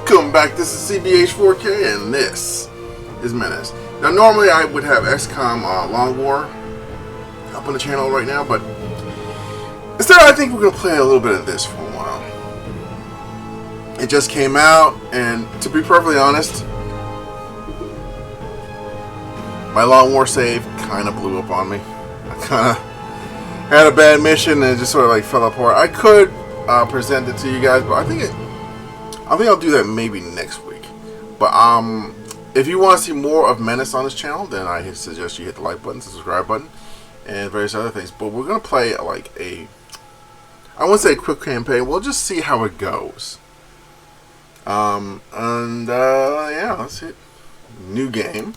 Welcome back. This is CBH4K, and this is Menace. Now, normally I would have XCOM Long War up on the channel right now, but instead I think we're going to play a little bit of this for a while. It just came out, and to be perfectly honest, my Long War save kind of blew up on me. I kind of had a bad mission, and it just sort of like fell apart. I could present it to you guys, but I think I'll do that maybe next week. But if you want to see more of Menace on this channel, then I suggest you hit the like button, subscribe button, and various other things. But we're gonna play like I wouldn't say a quick campaign. We'll just see how it goes. Yeah, that's it. New game.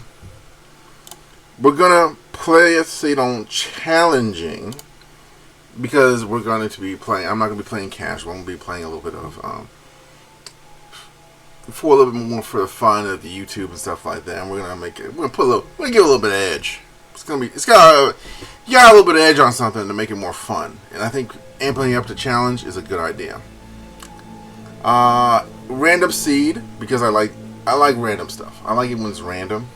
We're gonna play it, say, on challenging, because we're going to be playing. I'm not gonna be playing casual. I'm gonna be playing a little bit of for a little bit more for the fun of the YouTube and stuff like that. And we're gonna make it. We're gonna give it a little bit of edge. It's got a little bit of edge on something to make it more fun. And I think amping up the challenge is a good idea. Random seed, because I like random stuff. I like it when it's random.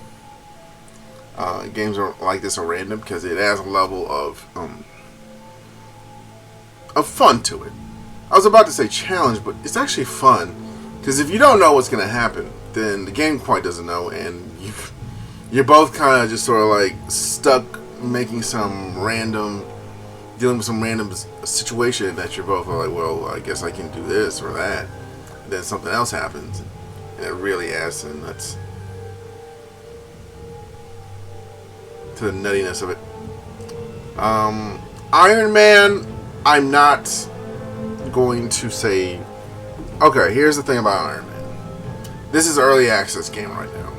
Games are like this are random because it adds a level of fun to it. I was about to say challenge, but it's actually fun. Because if you don't know what's going to happen, then the game quite doesn't know, and you're both kind of just sort of like stuck dealing with some random situation that you're both like, well, I guess I can do this or that. And then something else happens, and it really adds to the nuts, to the nuttiness of it. Iron Man, I'm not going to say. Okay, here's the thing about Iron Man. This is early access game right now.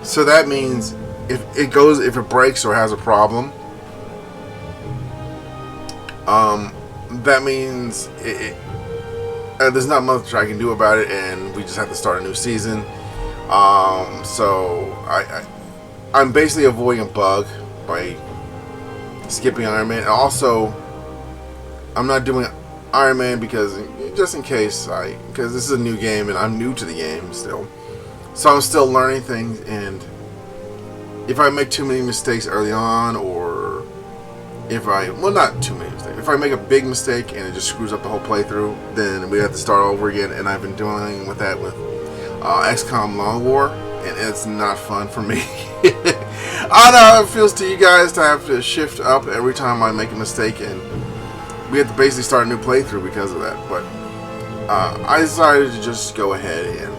So that means if it breaks or has a problem, that means there's not much I can do about it, and we just have to start a new season. So I'm basically avoiding a bug by skipping Iron Man. And also, I'm not doing Iron Man because just in case because this is a new game and I'm new to the game still, so I'm still learning things, and if I make too many mistakes early on, or if not too many mistakes, if I make a big mistake and it just screws up the whole playthrough, then we have to start over again. And I've been dealing with that with XCOM Long War, and it's not fun for me. I know how it feels to you guys to have to shift up every time I make a mistake, and we have to basically start a new playthrough because of that. But I decided to just go ahead and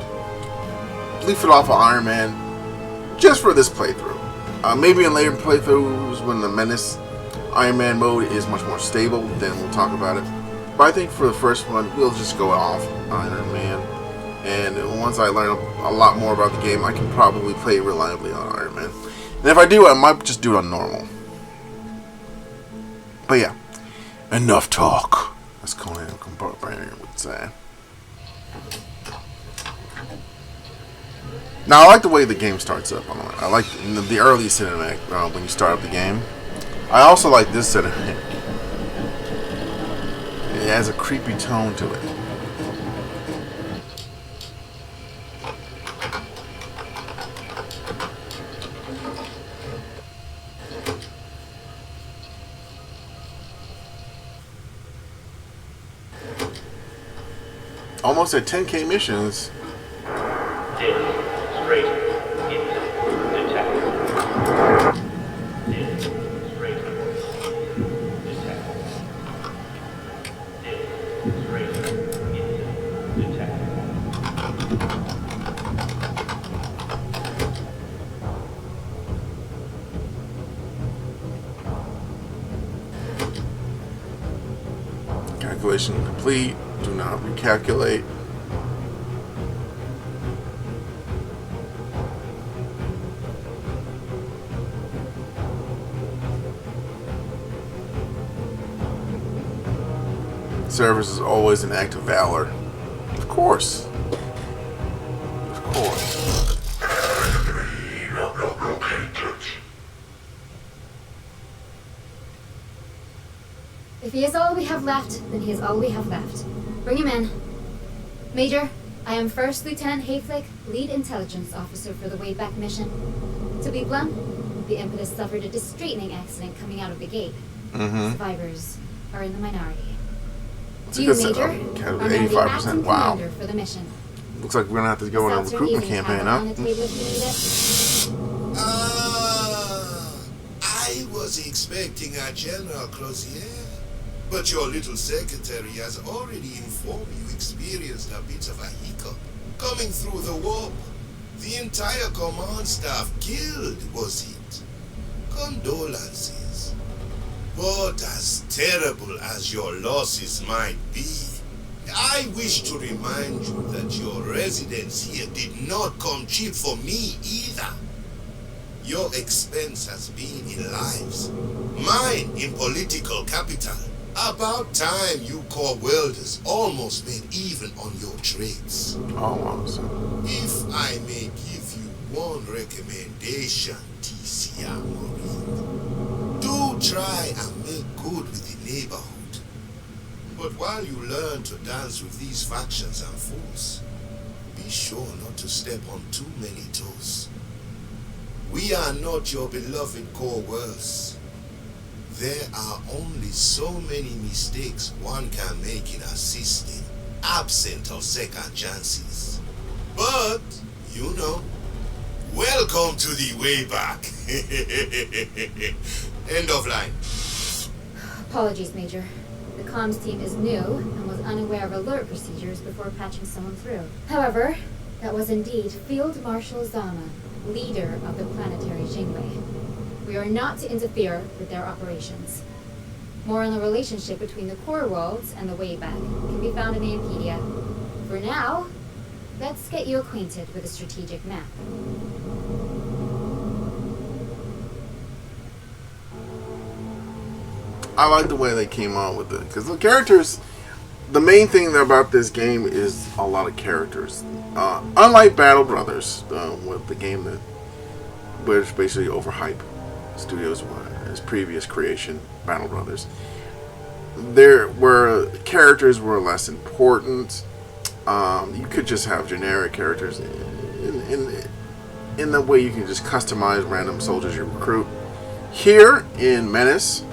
leaf it off of Iron Man just for this playthrough. Maybe in later playthroughs, when the Menace Iron Man mode is much more stable, then we'll talk about it. But I think for the first one, we'll just go off Iron Man. And once I learn a lot more about the game, I can probably play reliably on Iron Man. And if I do, I might just do it on normal. But yeah. Enough talk. That's Conan Barbarian would say. Now, I like the way the game starts up. I like the early cinematic when you start up the game. I also like this cinematic. It has a creepy tone to it. Almost at 10K missions. Calculation complete. Do not recalculate. Service is always an act of valor. Of course. Of course. If he is all we have left, then he is all we have left. Bring him in. Major, I am First Lieutenant Hayflick, Lead Intelligence Officer for the Wayback Mission. To be blunt, the Impetus suffered a straightening accident coming out of the gate. Survivors are in the minority. You, Major, are now the acting commander for the mission. Looks like we're gonna have to go on a recruitment campaign, huh? I was expecting a General Crozier, but your little secretary has already informed you experienced a bit of a hiccup coming through the warp. The entire command staff guild was hit. Condolences. But as terrible as your losses might be, I wish to remind you that your residence here did not come cheap for me either. Your expense has been in lives, mine in political capital. About time you core welders almost made even on your trades. Almost. If I may give you one recommendation, TCR Marine, do try and make good with the neighborhood. But while you learn to dance with these factions and fools, be sure not to step on too many toes. We are not your beloved coercers. There are only so many mistakes one can make in assisting, absent of second chances. But, you know, welcome to the way back. End of line. Apologies, Major. The comms team is new and was unaware of alert procedures before patching someone through. However, that was indeed Field Marshal Zama, leader of the planetary Jingwei. We are not to interfere with their operations. More on the relationship between the core worlds and the Wayback can be found in Ampedia. For now, let's get you acquainted with the strategic map. I like the way they came on with it, because the characters, the main thing about this game is a lot of characters. Unlike Battle Brothers, with the game that, which basically overhyped Studios' his previous creation, Battle Brothers, there were characters were less important. You could just have generic characters in the way you can just customize random soldiers you recruit. Here in Menace,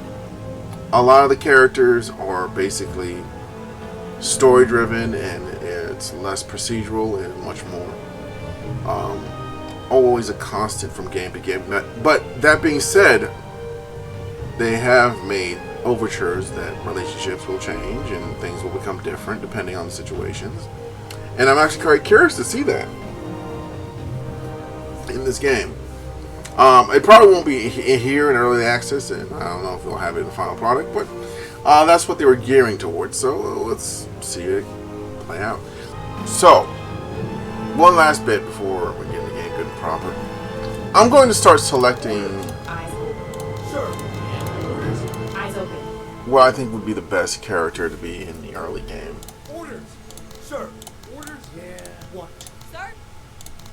a lot of the characters are basically story driven, and it's less procedural and much more always a constant from game to game. But that being said, they have made overtures that relationships will change and things will become different depending on the situations, and I'm actually quite curious to see that in this game. It probably won't be here in early access, and I don't know if they'll have it in the final product, but that's what they were gearing towards, so let's see it play out. So, one last bit before we get in the game good and proper. I'm going to start selecting Eyes open. Sir. Eyes open. what I think would be the best character to be in the early game. Orders! Sir! Orders? Yeah. What? Sir.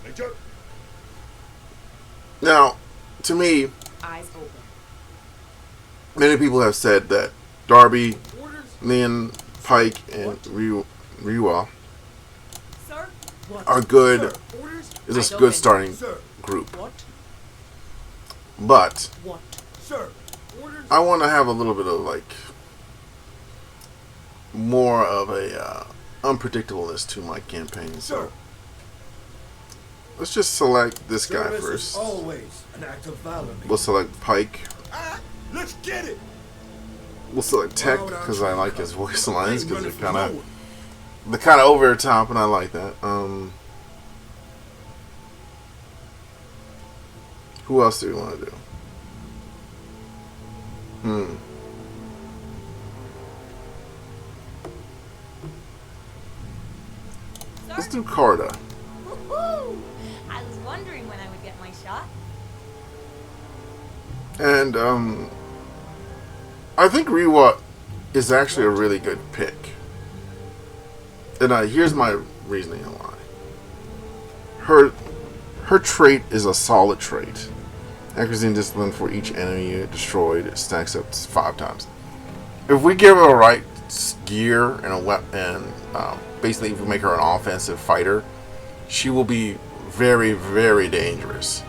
Major! Now, to me, Eyes open. many people have said that Darby, Orders? Lin, Pike, and Ryua Sir. What? are good. Sir! Orders? Is Eyes a good open. starting Sir! group. What? But What? Sir! Orders? I want to have a little bit of more of a unpredictableness to my campaign. Sir! So let's just select this guy Service is first. always an act of valor. We'll select Pike. Ah, let's get it! We'll select Tech Why would I because I try like to his cover? voice I lines ain't because running they're kind of over the top, and I like that. Who else do we want to do? Let's do Carta. Woohoo! I was wondering when I would get my shot. And I think Ryua is actually a really good pick. And here's my reasoning why. Her trait is a solid trait. Accuracy and discipline for each enemy destroyed stacks up 5 times. If we give her a right gear and a weapon, basically if we make her an offensive fighter, she will be very, very dangerous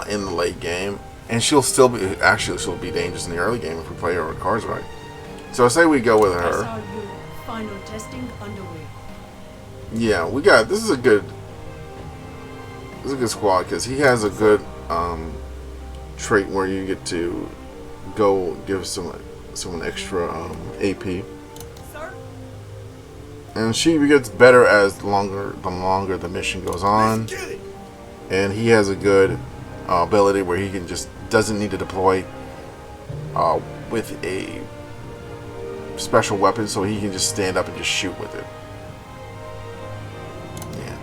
in the late game, and she'll be dangerous in the early game if we play her cards right. So say we go with I her. saw your final testing underway. Yeah, this is a good squad because he has a good trait where you get to go give someone extra AP, Sir? and she gets better as the longer the mission goes on. Let's get it. And he has a good ability where he can doesn't need to deploy with a special weapon, so he can just stand up and just shoot with it. Yeah.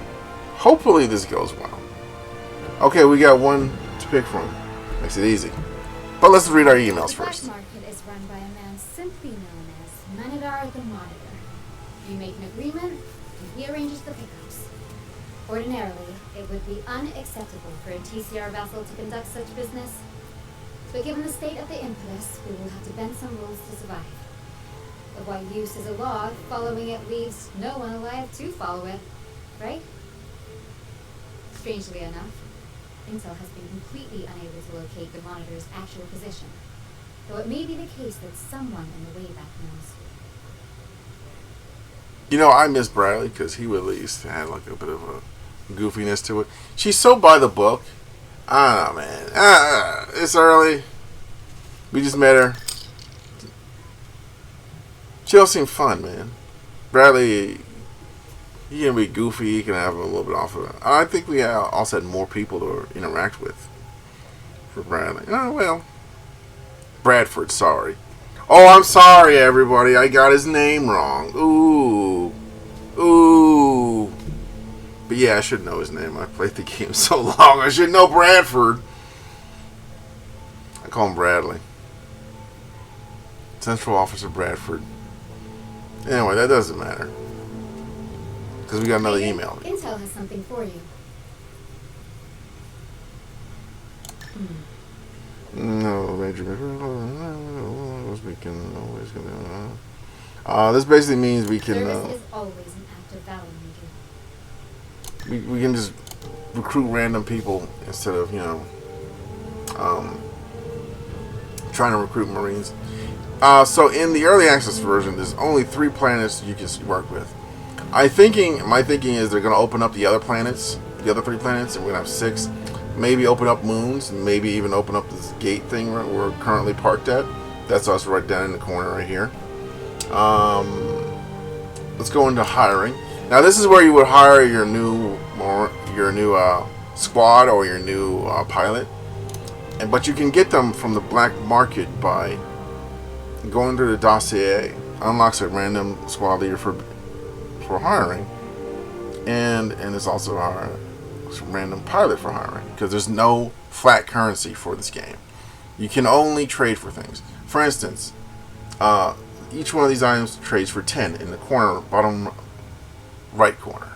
Hopefully this goes well. Okay, we got one to pick from. Makes it easy. But let's read our emails The black first. market is run by a man simply known as Manadar the Monitor. You make an agreement, and he arranges the pickups. Ordinarily, it would be unacceptable for a TCR vessel to conduct such business. But given the state of the impetus, we will have to bend some rules to survive. Of what use is a law if following it leaves no one alive to follow it, right? Strangely enough, Intel has been completely unable to locate the Monitor's actual position, though it may be the case that someone in the Wayback knows. You know, I miss Bradley because he at least had like a bit of a goofiness to it. She's so by the book. I don't know, man. It's early. We just met her. She don't seem fun, man. Bradley, he can be goofy. He can have a little bit off of it. I think we also had more people to interact with for Bradley. Oh, well. Bradford, sorry. Oh, I'm sorry, everybody. I got his name wrong. Ooh. Ooh. But yeah, I should know his name. I played the game so long. I should know Bradford. I call him Bradley. Central Officer Bradford. Anyway, that doesn't matter. Because we got another Hey, email. Intel has something for you. No, Major. We can always. This basically means we can. Service is always an act of valor, Major. We can just recruit random people instead of trying to recruit Marines. So in the early access version, there's only 3 planets you can work with. My thinking is they're going to open up the other planets, the other 3 planets, and we're going to have 6. Maybe open up moons, and maybe even open up this gate thing where we're currently parked at. That's us right down in the corner right here. Let's go into hiring. Now this is where you would hire your new squad or your new pilot, but you can get them from the black market by going to the dossier. Unlocks a random squad leader for hiring, and it's also a random pilot for hiring because there's no flat currency for this game. You can only trade for things. For instance, each one of these items trades for 10 in the corner, bottom right corner,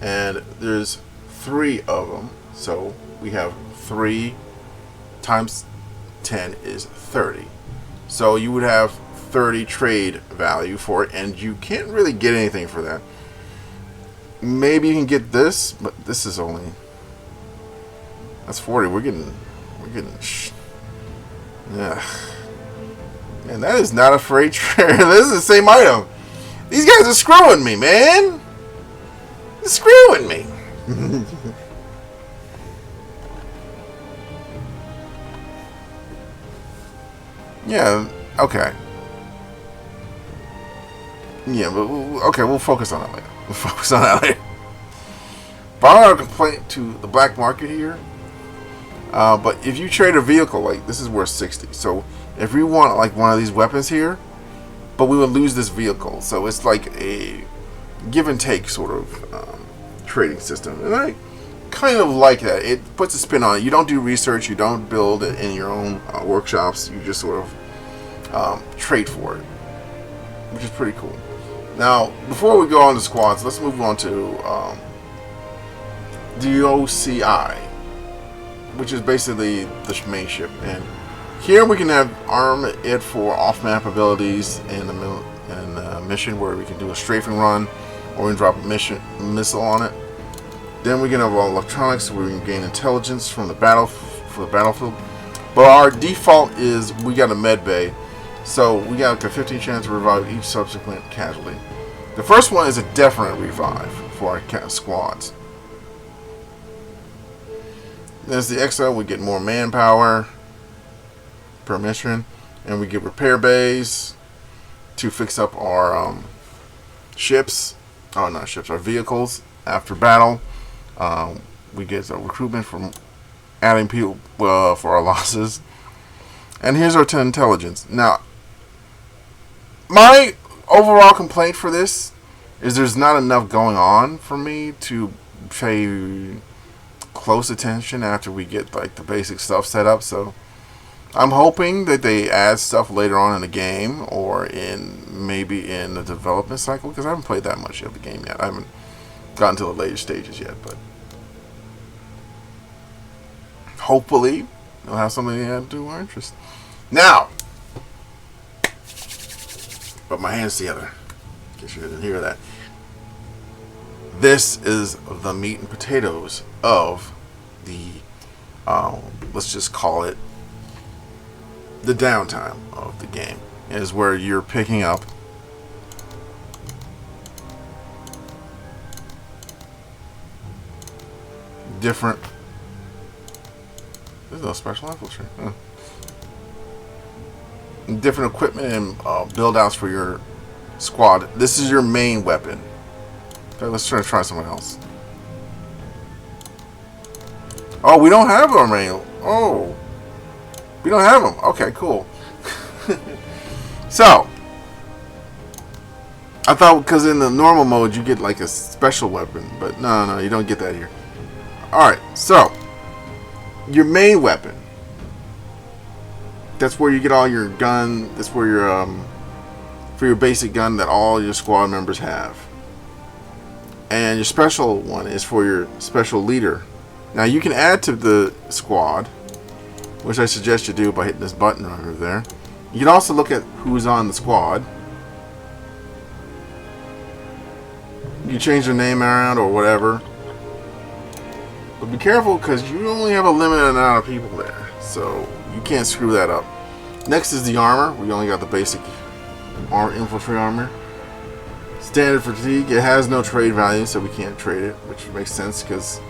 and there's 3 of them, so we have 3 times 10 is 30. So you would have 30 trade value for it, and you can't really get anything for that. Maybe you can get this, but this is only, that's 40. We're getting yeah. And that is not a freight train. This is the same item. These guys are screwing me, man. They're screwing me. Yeah, okay. Yeah, but okay, we'll focus on that later. But I don't have a complaint to the black market here. But if you trade a vehicle, like this is worth 60. So if we want like one of these weapons here, but we would lose this vehicle. So it's like a give and take sort of trading system. And I kind of like that. It puts a spin on it. You don't do research. You don't build it in your own workshops. You just sort of trade for it, which is pretty cool. Now, before we go on to squads, let's move on to the OCI, which is basically the main ship. And Here we can have arm it for off-map abilities in the mission where we can do a strafing run, or we can drop a missile on it. Then we can have electronics where we can gain intelligence from the battlefield. But our default is we got a med bay, so we got like a 15 chance to revive each subsequent casualty. The first one is a definite revive for our squads. There's the XL. We get more manpower per mission, and we get repair bays to fix up our ships. Oh, not ships, our vehicles after battle. We get a recruitment from adding people for our losses. And here's our 10 intelligence. Now, my overall complaint for this is there's not enough going on for me to pay close attention after we get like the basic stuff set up. So I'm hoping that they add stuff later on in the game, or maybe in the development cycle, because I haven't played that much of the game yet. I haven't gotten to the later stages yet, but hopefully they'll have something to add to our interest. Now, put my hands together in case you didn't hear that. This is the meat and potatoes of the, let's just call it the downtime of the game. Is where you're picking up different. There's no special infiltrate. Different equipment and build outs for your squad. This is your main weapon. Okay, let's try someone else. Oh, we don't have our main. Oh, we don't have them. Okay, cool. So, I thought because in the normal mode you get like a special weapon, but no, you don't get that here. Alright, so, your main weapon. That's where you get all your gun. That's where your, for your basic gun that all your squad members have. And your special one is for your special leader. Now you can add to the squad, which I suggest you do by hitting this button right over there. You can also look at who's on the squad. You change their name around or whatever. But be careful because you only have a limited amount of people there. So you can't screw that up. Next is the armor. We only got the basic infantry armor. Standard fatigue. It has no trade value, so we can't trade it, which makes sense because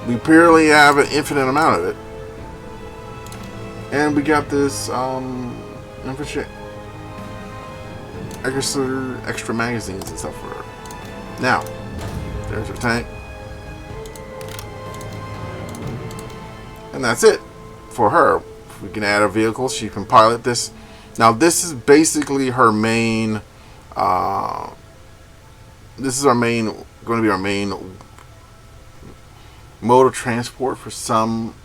we purely have an infinite amount of it. And we got this infantry extra magazines and stuff for her. Now, there's her tank. And that's it for her. We can add a vehicle. She can pilot this. Now, this is basically her main. This is going to be our main mode of transport for some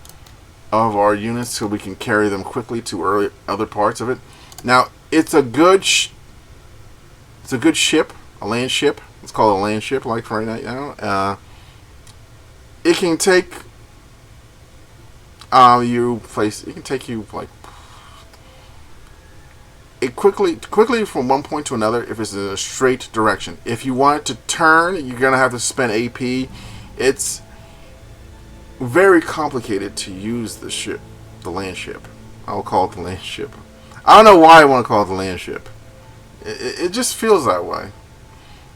of our units, so we can carry them quickly to other parts of it. Now, it's a good ship, a land ship. Let's call it a land ship, like right now. It can take It can take you like quickly from one point to another if it's in a straight direction. If you want it to turn, you're gonna have to spend AP. It's very complicated to use the ship, the land ship. I'll call it the land ship. I don't know why I want to call it the land ship. It just feels that way.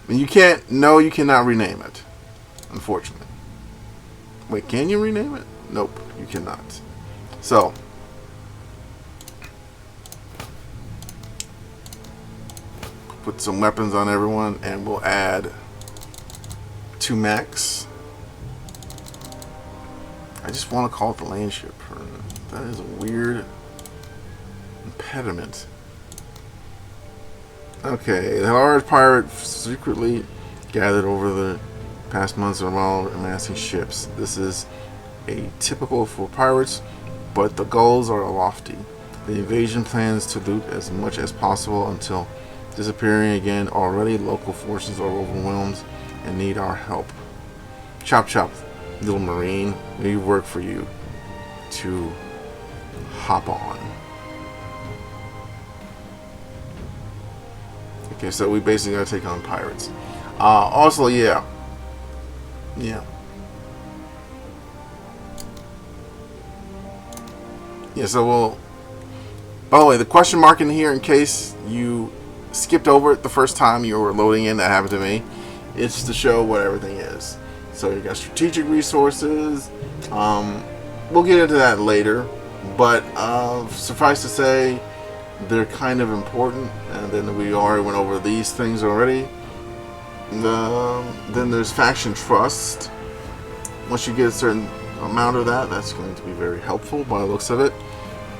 And you cannot rename it, unfortunately. Wait, can you rename it? Nope, you cannot. So, put some weapons on everyone, and we'll add 2 mechs. I just want to call it the land ship. That is a weird impediment. Okay, the large pirate secretly gathered over the past months while amassing ships. This is atypical for pirates, but the goals are lofty. The invasion plans to loot as much as possible until disappearing again. Already, local forces are overwhelmed and need our help. Chop chop, little marine. We work for you to hop on. Okay, so we basically gotta take on pirates. Also, yeah. Yeah. Yeah, so we'll... By the way, the question mark in here, in case you skipped over it the first time you were loading in, that happened to me. It's to show what everything is. So you got strategic resources. We'll get into that later. But suffice to say, they're kind of important. And then we already went over these things already. Then there's faction trust. Once you get a certain amount of that, that's going to be very helpful by the looks of it.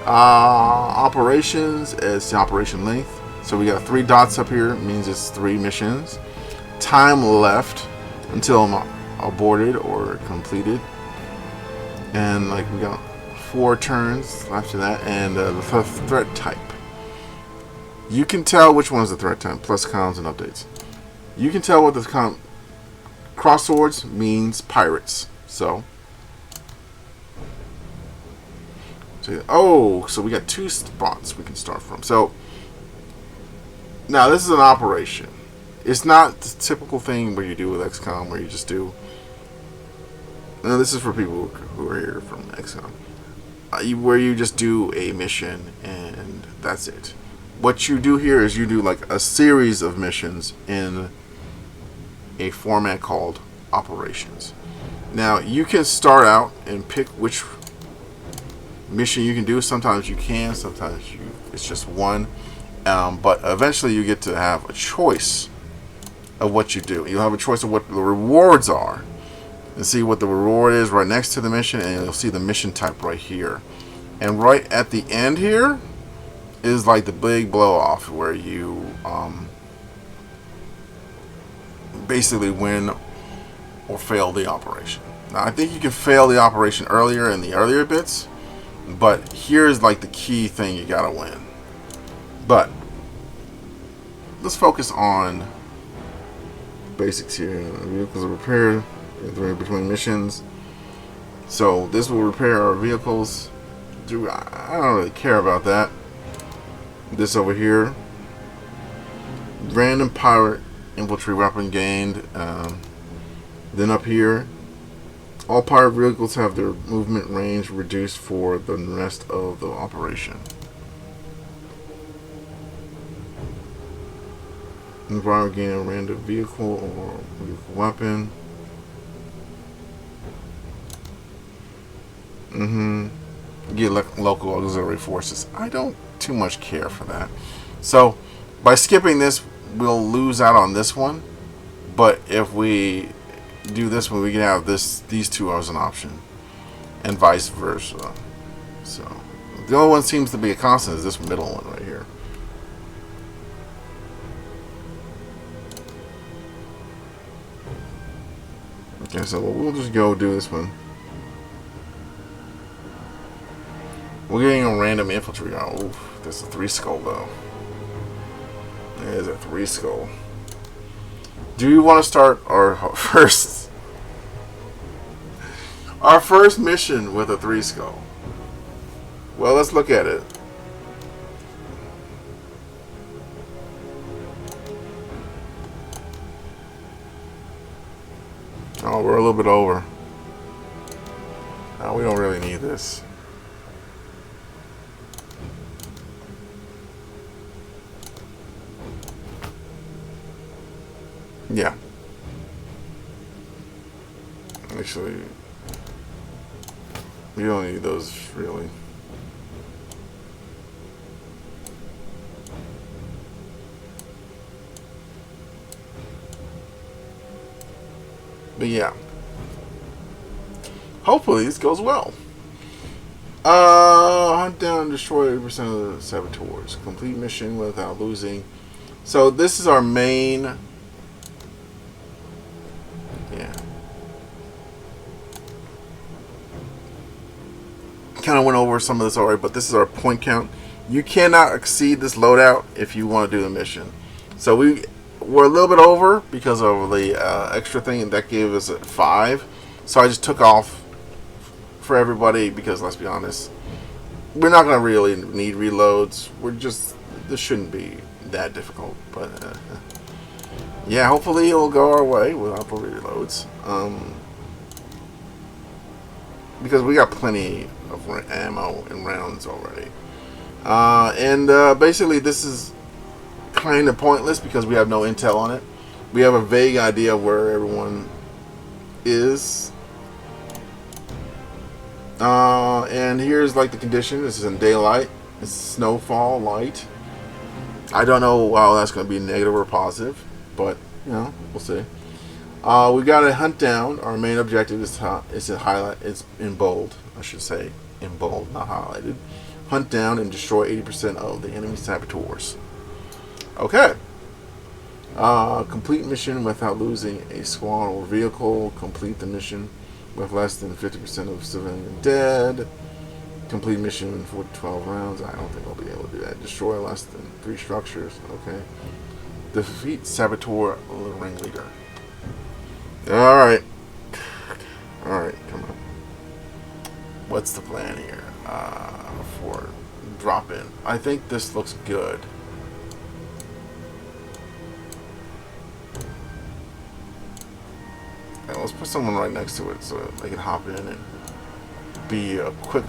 Operations is the operation length. So we got 3 dots up here. It means it's 3 missions. Time left until I'm aborted or completed. And like we got 4 turns after that. And the threat type. You can tell which one is the threat type. Plus cons and updates. You can tell what the crosswords means pirates. So we got 2 spots we can start from. So now this is an operation. It's not the typical thing where you do with XCOM where you just do. No, this is for people who are here from XCOM. Where you just do a mission and that's it. What you do here is you do like a series of missions in a format called operations. Now you can start out and pick which mission you can do. Sometimes you can, sometimes it's just one. But eventually you get to have a choice of what you do. You'll have a choice of what the rewards are. And see what the reward is right next to the mission, and you'll see the mission type right here. And right at the end here is like the big blow off where you basically win or fail the operation. Now I think you can fail the operation earlier in the earlier bits, but here's like the key thing you gotta win. But let's focus on basics here. Vehicles are repaired between missions. So this will repair our vehicles. I don't really care about that. This over here, random pirate infantry weapon gained. Then up here, all pirate vehicles have their movement range reduced for the rest of the operation. Environment gain a random vehicle or vehicle weapon. Get local auxiliary forces. I don't too much care for that. So by skipping this, we'll lose out on this one. But if we do this one, we can have these 2 as an option, and vice versa. So the only one seems to be a constant is this middle one right here. Okay, so we'll just go do this one. We're getting a random infantry. Oh, oof, that's a 3 skull though. There's a 3 skull. Do you want to start our first mission with a 3 skull? Well, let's look at it. Oh, we're a little bit over. No, we don't really need this. Yeah. Actually, we don't need those really. But yeah. Hopefully this goes well. Hunt down and destroy 80% of the saboteurs. Complete mission without losing. So this is our main. Yeah. Kind of went over some of this already, but this is our point count. You cannot exceed this loadout if you want to do the mission. So we're a little bit over because of the extra thing, and that gave us 5. So I just took off for everybody because, let's be honest, we're not going to really need reloads. This shouldn't be that difficult, but yeah, hopefully it'll go our way without the reloads. Because we got plenty of ammo and rounds already. Basically this is kind of pointless because we have no intel on it. We have a vague idea of where everyone is. And here's like the condition. This is in daylight. It's snowfall light. I don't know how that's going to be negative or positive, but you know, we'll see. We got to hunt down. Our main objective is to highlight. It's in bold, I should say, in bold, not highlighted. Hunt down and destroy 80% of the enemy saboteurs. Okay. Complete mission without losing a squad or vehicle. Complete the mission with less than 50% of civilian dead. Complete mission for 12 rounds. I don't think I'll be able to do that. Destroy less than 3 structures. Okay. Defeat saboteur ringleader. Alright. Alright, come on. What's the plan here for drop in? I think this looks good. And let's put someone right next to it so they can hop in and be a quick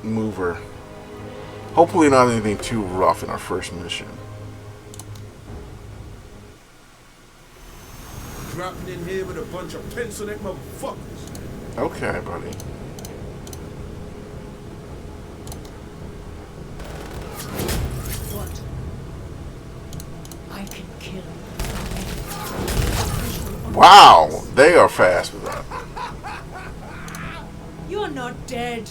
mover. Hopefully not anything too rough in our first mission. Dropping in here with a bunch of pencil-neck motherfuckers. Okay, buddy. What? I can kill. Wow, they are fast with that. You're not dead.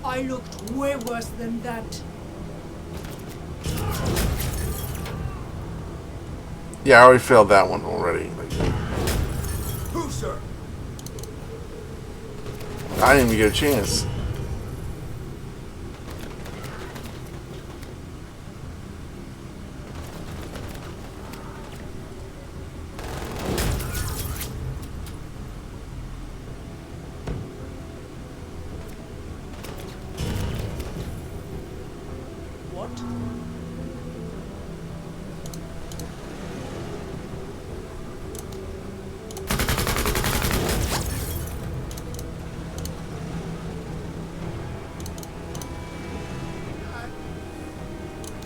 I looked way worse than that. Yeah, I already failed that one already. Who, sir? I didn't even get a chance. What?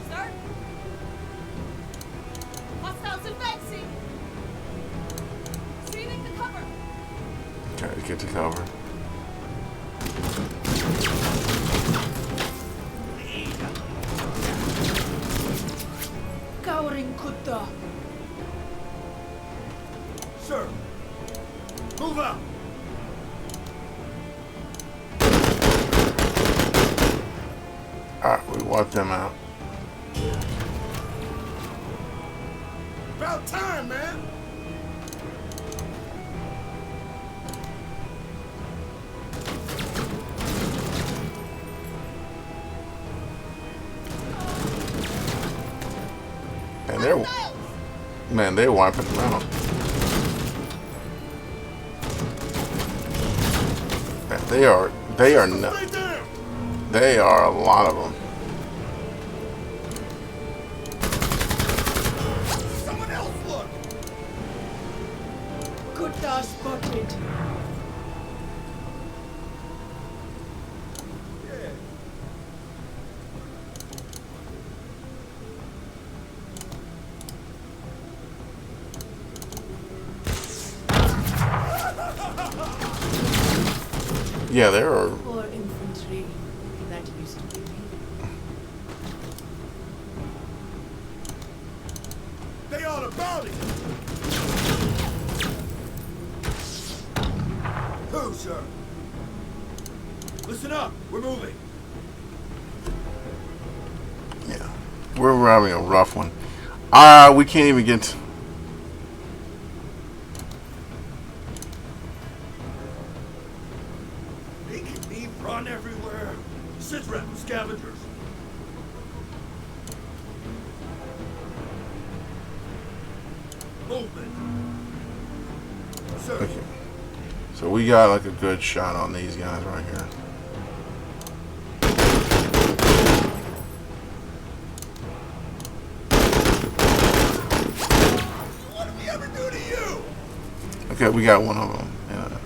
Sir? Hostiles advancing! Receiving the cover! Try to get to cover. Cowering Kutta. Sir. Move out. Alright, we wiped them out. About time, man. And they're wiping them out. Man, they are no, Right there. they are a lot of them. Someone else look. Kutta spotted. Yeah. Yeah, there are. Poor infantry. That used to be me. They all about it. Who, sir? Listen up. We're moving. Yeah, we're having a rough one. We can't even get. Making me run everywhere. Sit rep scavengers. Movement. Sir. Okay. So we got like a good shot on these guys right here. Okay, we got one of them in a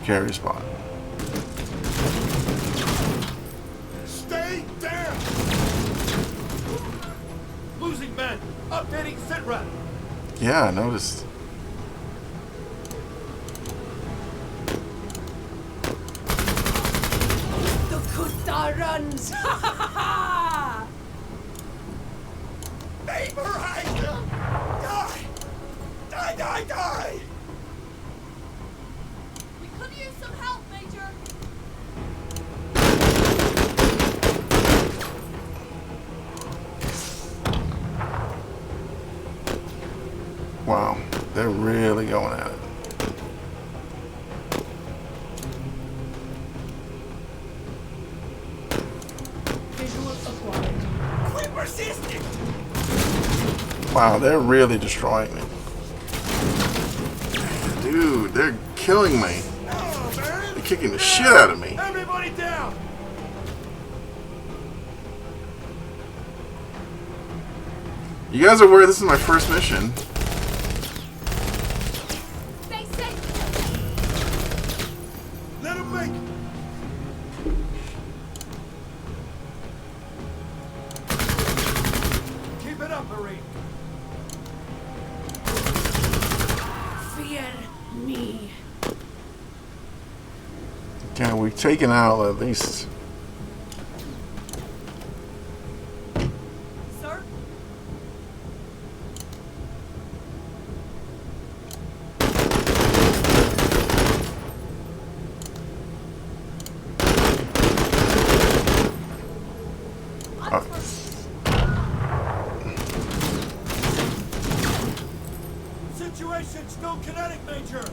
carry spot. Stay down! Losing men. Updating sit rep. Yeah, I noticed. The Kuta runs! Vaporize them! Die! Die, die, die! We could use some help, Major. Wow, they're really going at it. Visual acquired. Quit persisting! Wow, they're really destroying me. Dude, they're killing me. Oh, man! They're kicking the shit out of me. Everybody down! You guys are aware this is my first mission. Stay safe. Let them make it! Keep it up, Marine! Fear me. Okay, we've taken out at least. Sir? Situation still kinetic, Major!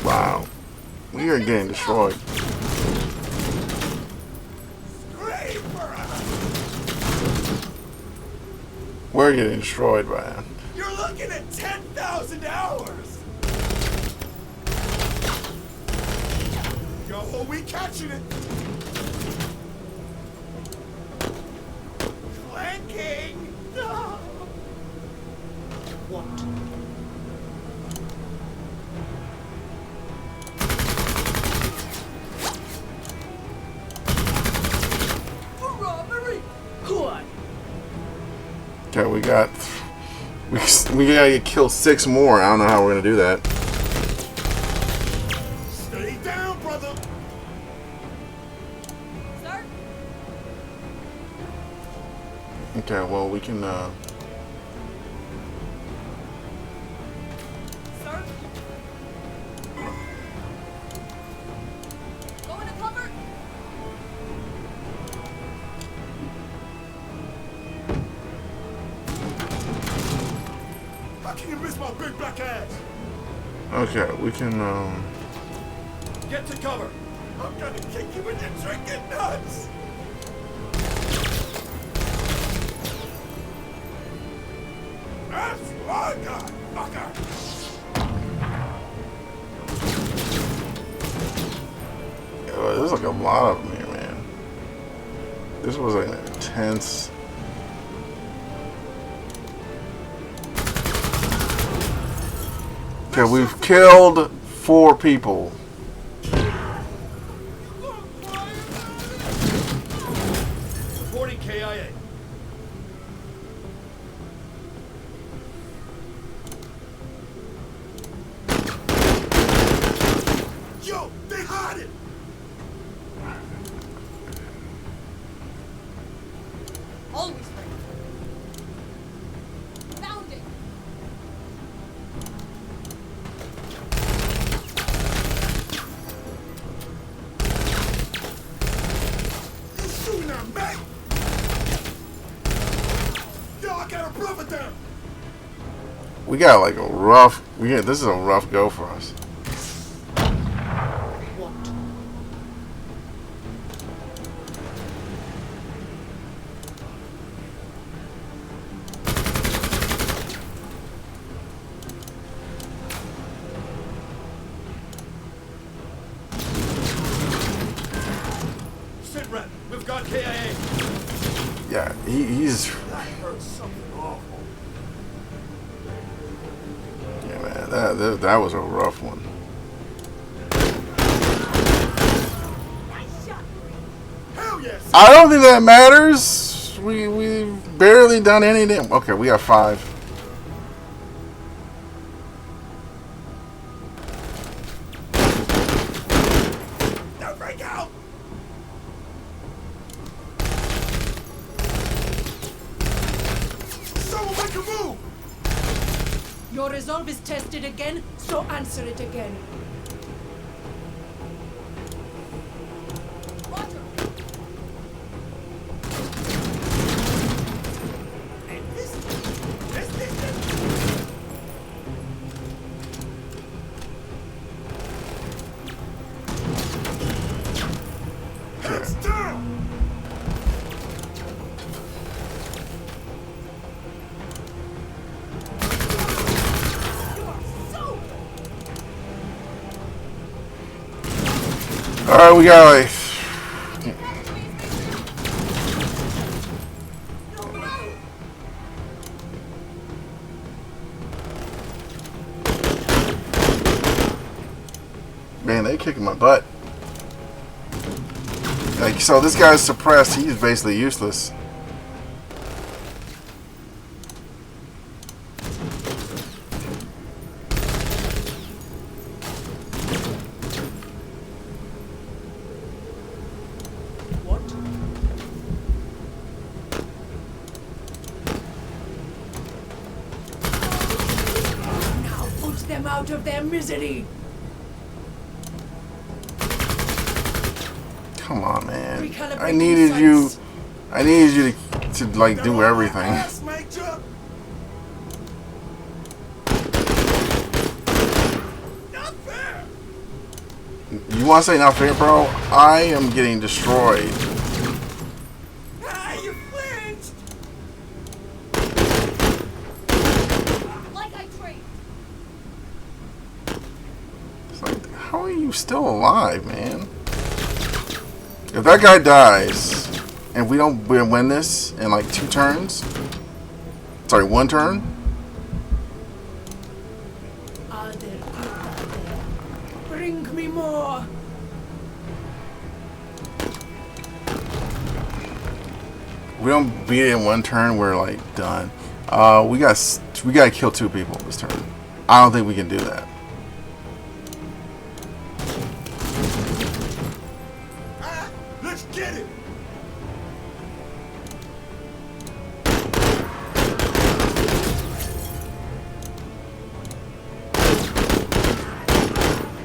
Wow, we are getting destroyed. Scream for us! We're getting destroyed, man. You're looking at 10,000 hours! Yo, we catching it! Flanking! No! What? Hurrah, Marine! Good. Okay, we gotta kill 6 more. I don't know how we're gonna do that. Stay down, brother! Sir? Okay, well we can. Sir? Go into cover. How can you miss my big black ass? Okay, we can. Get to cover! I'm gonna kick you in your drinking nuts! That's my guy, fucker! There's like a lot of them here, man. This was an intense. Okay, we've killed 4 people. Reporting KIA. Yo, they hide it! Always ready. Found it. You shooting at me? Yo, I got a brother down! We got like a rough. This is a rough go for us. What? Sit rep, we've got KIA. Yeah, he's. That hurts something awful. Yeah, man, that was a rough one. Nice shot, Marine. Hell yes! I don't think that matters. We've barely done anything. Okay, we got 5. Don't freak out! Someone make a move! Your resolve is tested again, so answer it again. Roger. And this. Heads down! You are so. All right, we got like. No, no. Man, they kicking my butt. Like, so this guy's suppressed. He's basically useless. What? Now put them out of their misery. Come on, man. Recalibrating I needed you. sights. I needed you to like do everything. Ass, Major. Not fair! You want to say not fair, bro? I am getting destroyed. Ah, you flinched! Like I trained. It's like, how are you still alive, man? If that guy dies and we don't win this in like 2 turns, sorry, 1 turn, Are there good out there? Bring me more. we don't beat it in 1 turn, we're like done. We got to kill 2 people this turn. I don't think we can do that. Ah, let's get it!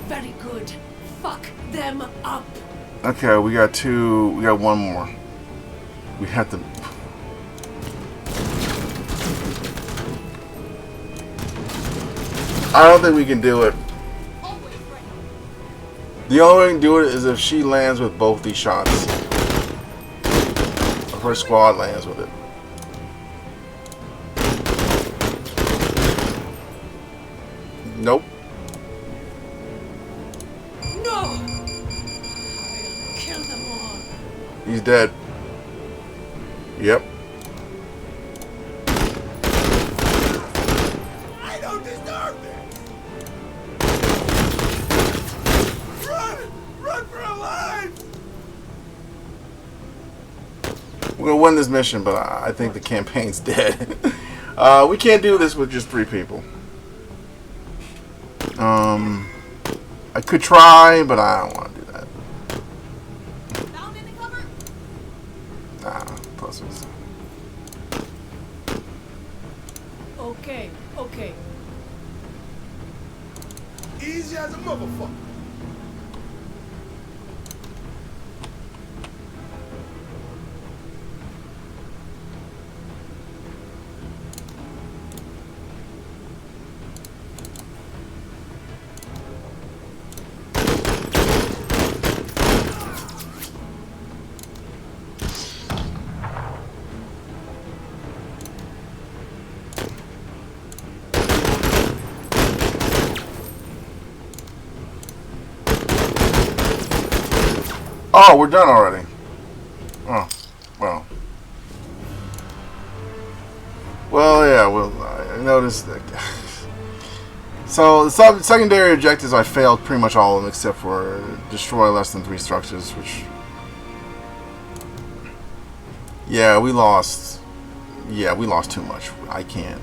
Very good. Fuck them up. Okay, we got 2. We got 1 more. We have to. I don't think we can do it. Always ready. The only way we can do it is if she lands with both these shots. If her squad lands with it. Nope. No! I'll kill them all. He's dead. Yep. I don't deserve this! Run! Run for our lives! We're gonna win this mission, but I think the campaign's dead. We can't do this with just 3 people. I could try, but I don't want to do that. Found in the cover. Plus it's. Okay, okay. Easy as a motherfucker. Oh, we're done already. Oh, well. Well, yeah. Well, I noticed that. So the secondary objectives, I failed pretty much all of them except for destroy less than 3 structures, which. Yeah, we lost. Yeah, we lost too much. I can't.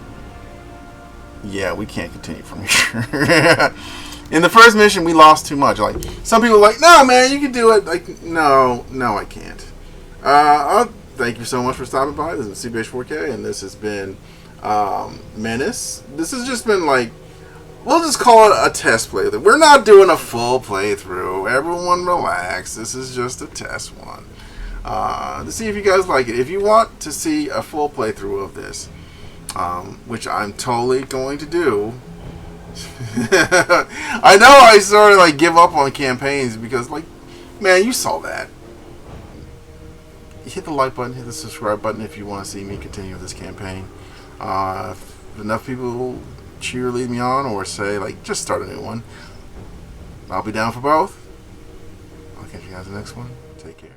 Yeah, we can't continue from here. In the first mission, we lost too much. Like, some people are like, no, man, you can do it. Like, no, I can't. Thank you so much for stopping by. This is CBH4K, and this has been Menace. This has just been like, we'll just call it a test playthrough. We're not doing a full playthrough. Everyone relax. This is just a test one. To see if you guys like it. If you want to see a full playthrough of this, which I'm totally going to do. I know I sort of like give up on campaigns because, like, man, you saw that. Hit the like button, hit the subscribe button if you want to see me continue with this campaign. If enough people cheerlead me on or say, like, just start a new one, I'll be down for both. I'll catch you guys in the next one. Take care.